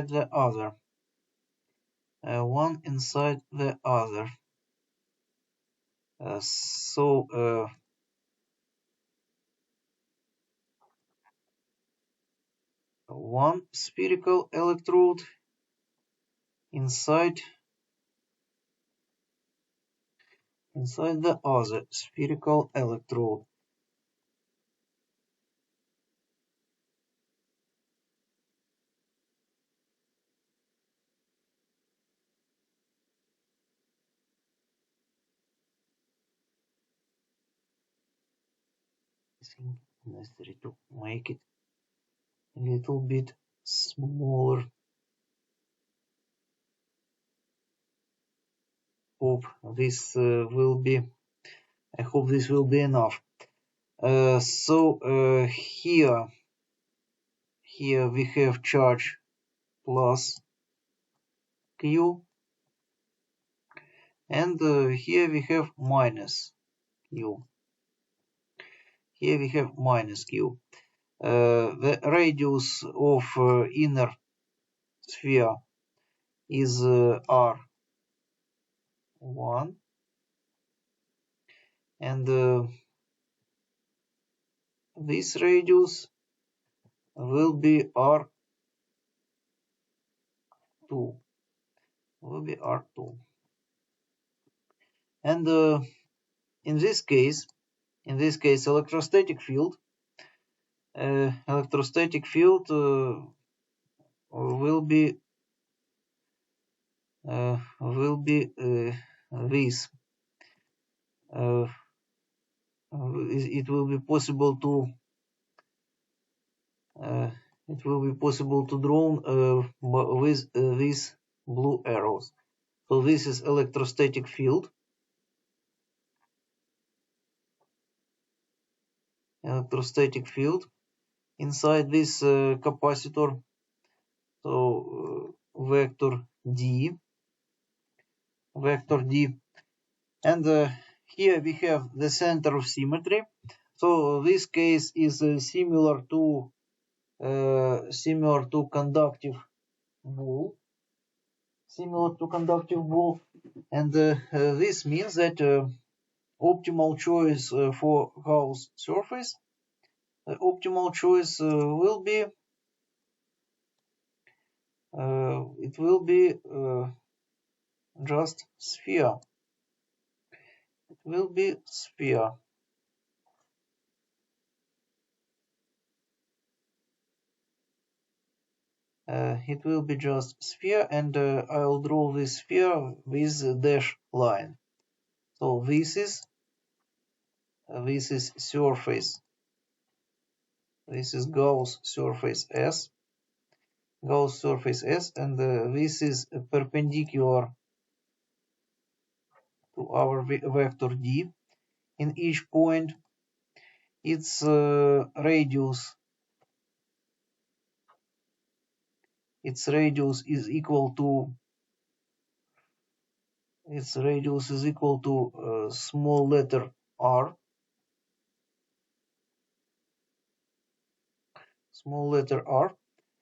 the other. So one spherical electrode inside the other spherical electrode. I think necessary to make it a little bit smaller. I hope this will be enough. So here we have charge plus Q, and here we have minus Q. The radius of inner sphere is R1, and this radius will be R2. And in this case, electrostatic field will be this. It will be possible to draw with these blue arrows. So this is electrostatic field. Inside this capacitor. So vector D. vector D. And here we have the center of symmetry. So this case is similar to conductive ball. And this means that optimal choice for Gauss surface, optimal choice will be just sphere. It will be sphere. It will be just sphere, and I'll draw this sphere with a dash line. So this is surface. This is Gauss surface S. Gauss surface S, and this is perpendicular to our vector D. In each point, its radius is equal to small letter r,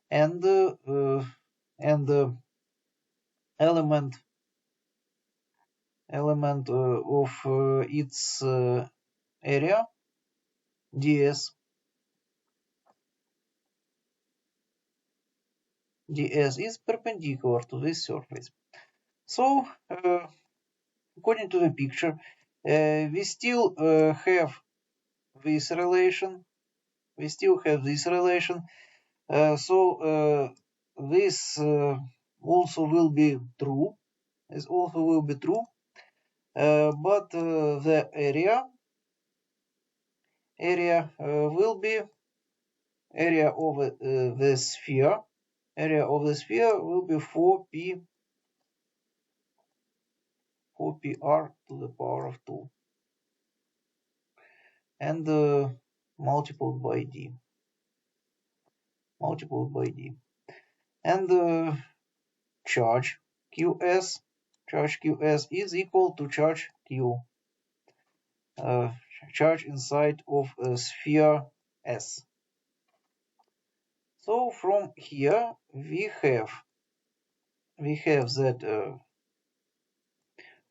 and the element of its area, ds is perpendicular to this surface. So according to the picture, we still have this relation. So this also will be true. But the area will be area of the sphere. Area of the sphere will be 4p r to the power of 2, and multiplied by d. And charge qs is equal to charge q, charge inside of a sphere S. So from here we have that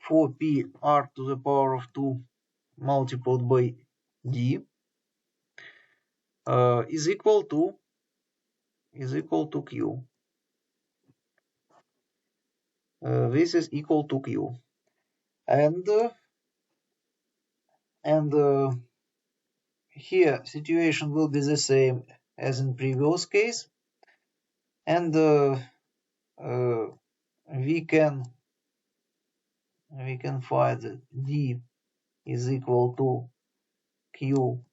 4p r to the power of 2 multiplied by d is equal to q. This is equal to q, and here situation will be the same as in previous case, and we can find that d is equal to q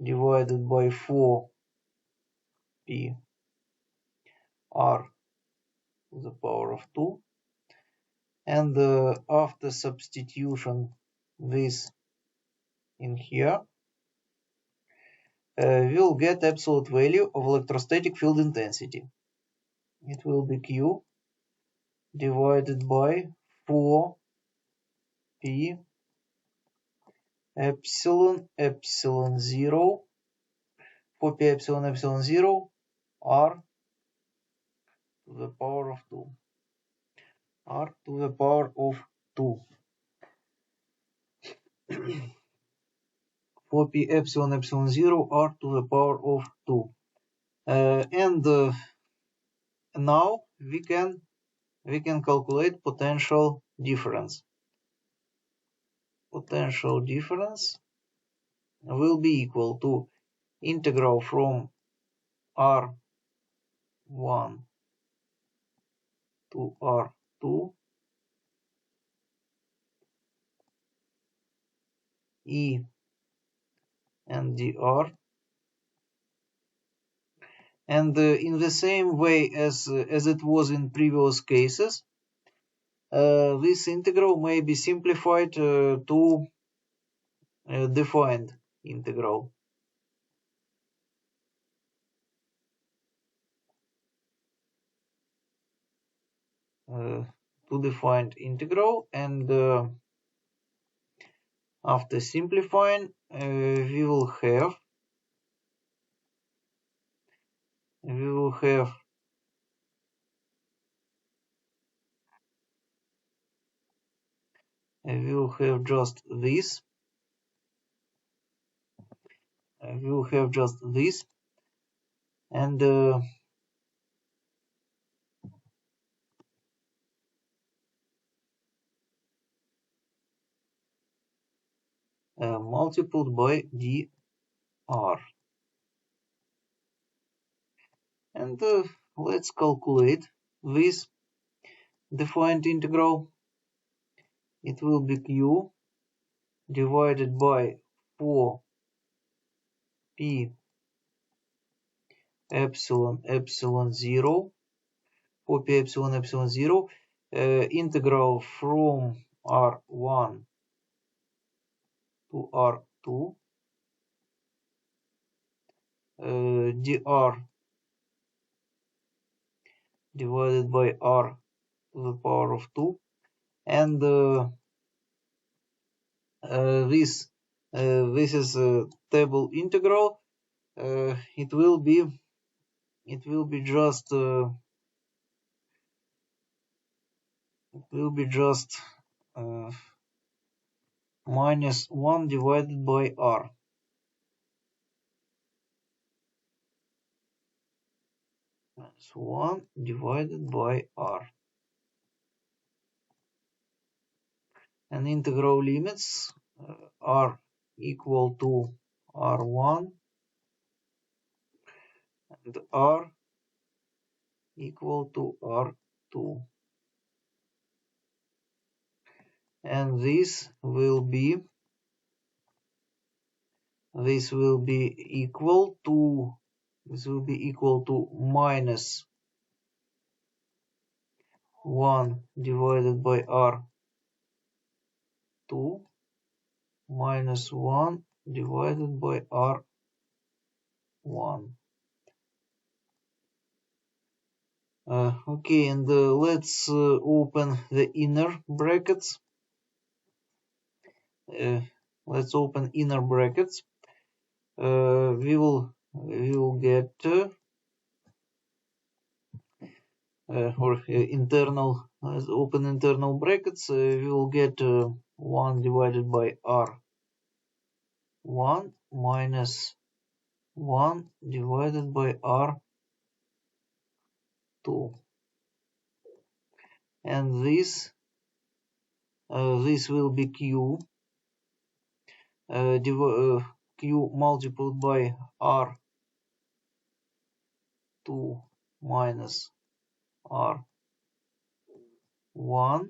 divided by 4p r to the power of 2, and after substitution this in here, we'll get absolute value of electrostatic field intensity. It will be q divided by 4p epsilon 0, 4p epsilon 0 r to the power of 2. 4p epsilon 0 r to the power of 2. And now we can calculate potential difference. Potential difference will be equal to integral from r1 to r2 e and dr, and in the same way as it was in previous cases, this integral may be simplified to defined integral. to defined integral, and after simplifying, we will have just this. We will have just this, and multiplied by dr. And let's calculate this defined integral. It will be q divided by 4p epsilon epsilon 0, 4p epsilon epsilon 0, integral from r1 to r2, dr divided by r to the power of 2, and this is a table integral. It will be just minus 1 divided by r. Minus 1 divided by r. And integral limits are equal to r1 and r equal to r2. And this will be equal to minus 1 divided by r2 minus 1 divided by r1. Okay, and let's open the inner brackets. Let's open inner brackets. We will get internal. Let's open internal brackets. We will get 1 divided by r1 minus 1 divided by r2, and this will be q q multiplied by r2 minus r1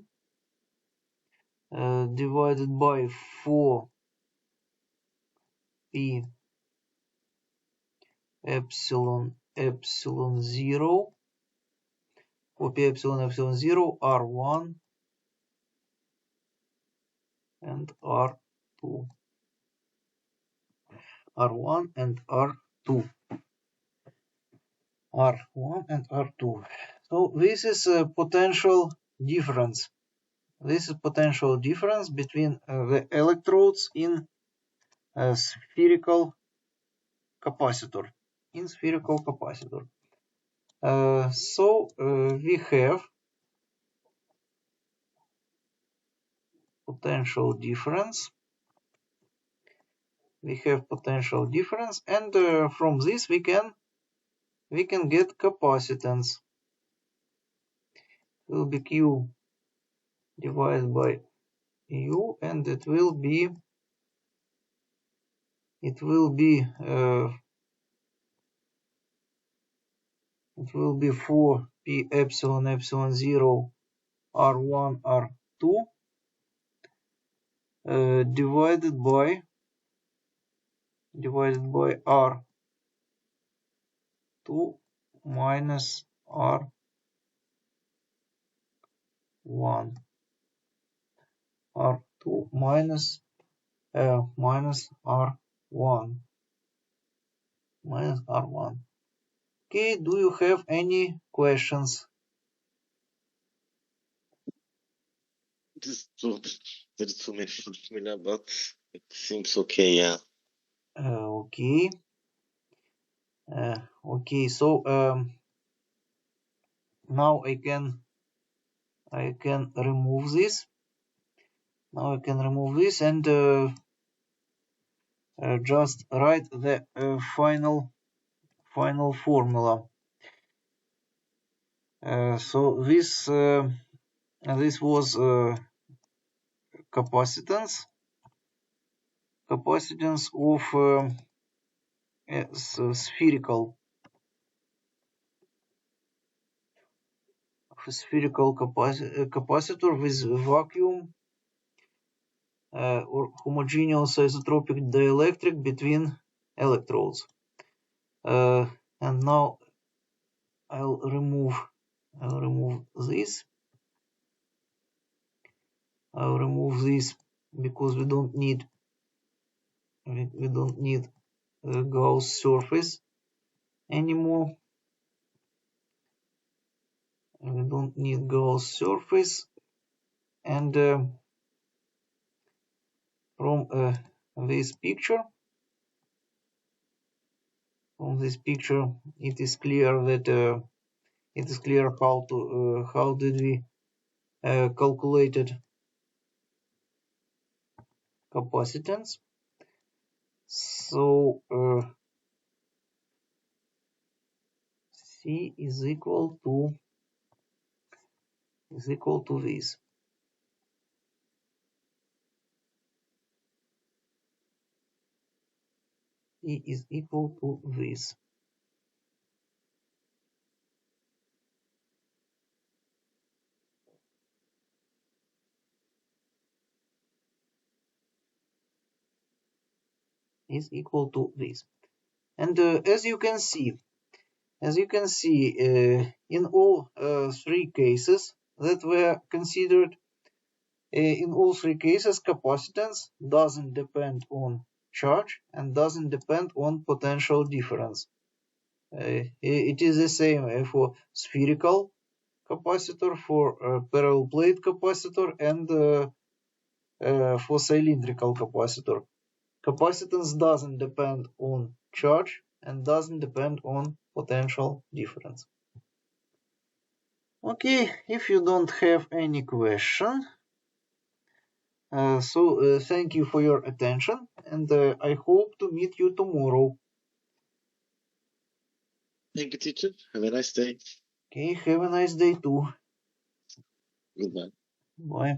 divided by 4p epsilon 0, 4p epsilon 0, r1 and r2, r1 and r2, r1 and r2. So this is a potential difference. This is potential difference between the electrodes in a spherical capacitor. So we have potential difference. And from this we can get capacitance. It will be Q divided by U, and it will be 4p epsilon 0 r1 r2 divided by r2 minus r1 r2 minus r1. Okay, do you have any questions? There's too many formula, but it seems okay, yeah. Okay. Okay, so now I can remove this. Now I can remove this and just write the final formula. So this was capacitance of spherical capacitor with vacuum or homogeneous isotropic dielectric between electrodes. And now I'll remove this. I'll remove this because we don't need Gauss surface anymore. We don't need Gauss surface, and from this picture, it is clear that how did we calculated capacitance. So C is equal to this. E is equal to this. Is equal to this. And as you can see, in all three cases that were considered, in all three cases, capacitance doesn't depend on charge and doesn't depend on potential difference. It is the same for spherical capacitor, for parallel plate capacitor, and for cylindrical capacitor. Capacitance doesn't depend on charge and doesn't depend on potential difference. Okay, if you don't have any question, thank you for your attention, and I hope to meet you tomorrow. Thank you, teacher. Have a nice day. Okay, have a nice day too. Goodbye. Bye.